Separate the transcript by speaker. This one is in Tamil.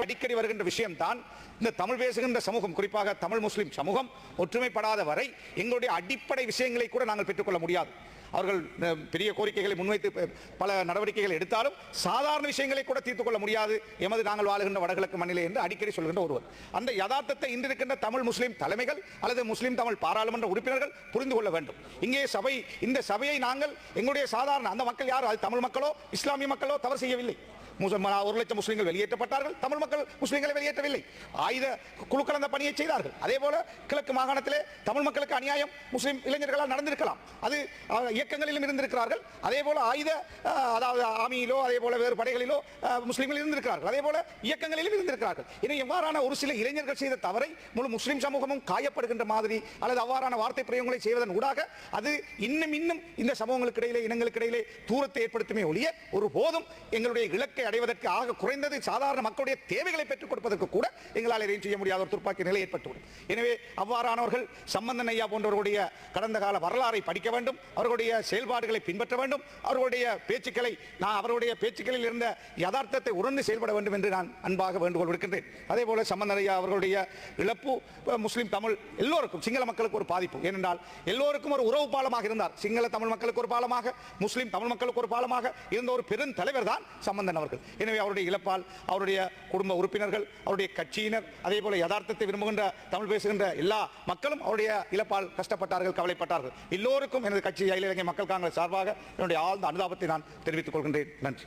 Speaker 1: அடிக்கடி வருகின்ற விஷயம் தான் இந்த தமிழ் பேசுகின்ற சமூகம், குறிப்பாக தமிழ் முஸ்லிம் சமூகம் ஒற்றுமைப்படாத வரை எங்களுடைய அடிப்படை விஷயங்களை கூட நாங்கள் பெற்றுக்கொள்ள முடியாது. அவர்கள் பெரிய கோரிக்கைகளை முன்வைத்து பல நடவடிக்கைகள் எடுத்தாலும் சாதாரண விஷயங்களை கூட தீர்த்துக் கொள்ள முடியாது எமது நாங்கள் வாழுகின்ற வடகிழக்கு மண்ணிலே என்று அடிக்கடி சொல்கின்ற ஒருவர். அந்த யதார்த்தத்தை இன்றிருக்கின்ற தமிழ் முஸ்லிம் தலைமைகள் அல்லது முஸ்லிம் தமிழ் பாராளுமன்ற உறுப்பினர்கள் புரிந்து கொள்ள வேண்டும். இங்கே இந்த சபையை நாங்கள் எங்களுடைய சாதாரண அந்த மக்கள் யார், அது தமிழ் மக்களோ இஸ்லாமிய மக்களோ தவறு செய்யவில்லை. 1 லட்சம் முஸ்லிம்கள் வெளியேற்றப்பட்டார்கள், தமிழ் மக்கள் முஸ்லிம்களை வெளியேற்றவில்லை. ஆயுத குழுக்கள் அந்த பணியை செய்தார்கள். அதே போல கிழக்கு மாகாணத்திலே தமிழ் மக்களுக்கு அநியாயம் முஸ்லிம் இளைஞர்களால் நடந்திருக்கலாம், அது இயக்கங்களிலும் இருந்திருக்கிறார்கள். அதே போல அதாவது ஆமியிலோ அதே போல வேறு படைகளிலோ முஸ்லிம்கள் இருந்திருக்கிறார்கள், அதே போல இயக்கங்களிலும் இருந்திருக்கிறார்கள். எனவே எவ்வாறான ஒரு சில இளைஞர்கள் செய்த தவறை முழு முஸ்லிம் சமூகமும் காயப்படுகின்ற மாதிரி அல்லது அவ்வாறான வார்த்தை பிரயோகங்களை செய்வதன் ஊடாக அது இன்னும் இந்த சமூகங்களுக்கு இடையிலே இனங்களுக்கு இடையிலே தூரத்தை ஏற்படுத்துமே ஒழிய ஒரு போதும் எங்களுடைய இலக்கை அடைவதற்கு ஆக குறைந்தது சாதாரண மக்களுடைய தேவைகளை பெற்றுக் கொடுப்பதற்கு கூட எங்களால் எதையும் செய்ய முடியாத ஒரு துப்பாக்கி நிலை ஏற்பட்டுவிடும். எனவே அவ்வாறானவர்கள் சம்பந்தன் ஐயா போன்றவர்களுடைய கடந்த கால வரலாறை படிக்க வேண்டும், அவர்களுடைய செயல்பாடுகளை பின்பற்ற வேண்டும், அவர்களுடைய பேச்சுக்களில் இருந்த யதார்த்தத்தை உணர்ந்து செயல்பட வேண்டும் என்று நான் அன்பாக வேண்டுகோள் விடுக்கின்றேன். அதே போல சம்பந்தன் ஐயா அவர்களுடைய இழப்பு முஸ்லிம் தமிழ் எல்லோருக்கும், சிங்கள மக்களுக்கு ஒரு பாதிப்பு. ஏனென்றால் எல்லோருக்கும் ஒரு உறவு பாலமாக இருந்தார். சிங்கள தமிழ் மக்களுக்கு ஒரு பாலமாக, முஸ்லிம் தமிழ் மக்களுக்கு ஒரு பாலமாக இருந்த ஒரு பெரும் தலைவர் தான் சம்பந்தன் அவர்கள். எனவே அவருடைய இழப்பால் அவருடைய குடும்ப உறுப்பினர்கள், அவருடைய கட்சியினர், அதே போல யதார்த்தத்தை விரும்புகின்ற தமிழ் பேசுகின்ற எல்லா மக்களும் அவருடைய இழப்பால் கஷ்டப்பட்டார்கள், கவலைப்பட்டார்கள். எல்லோருக்கும் எனது கட்சி அகில இலங்கை மக்கள் காங்கிரஸ் சார்பாக என்னுடைய ஆழ்ந்த அனுதாபத்தை நான் தெரிவித்துக் கொள்கின்றேன். நன்றி.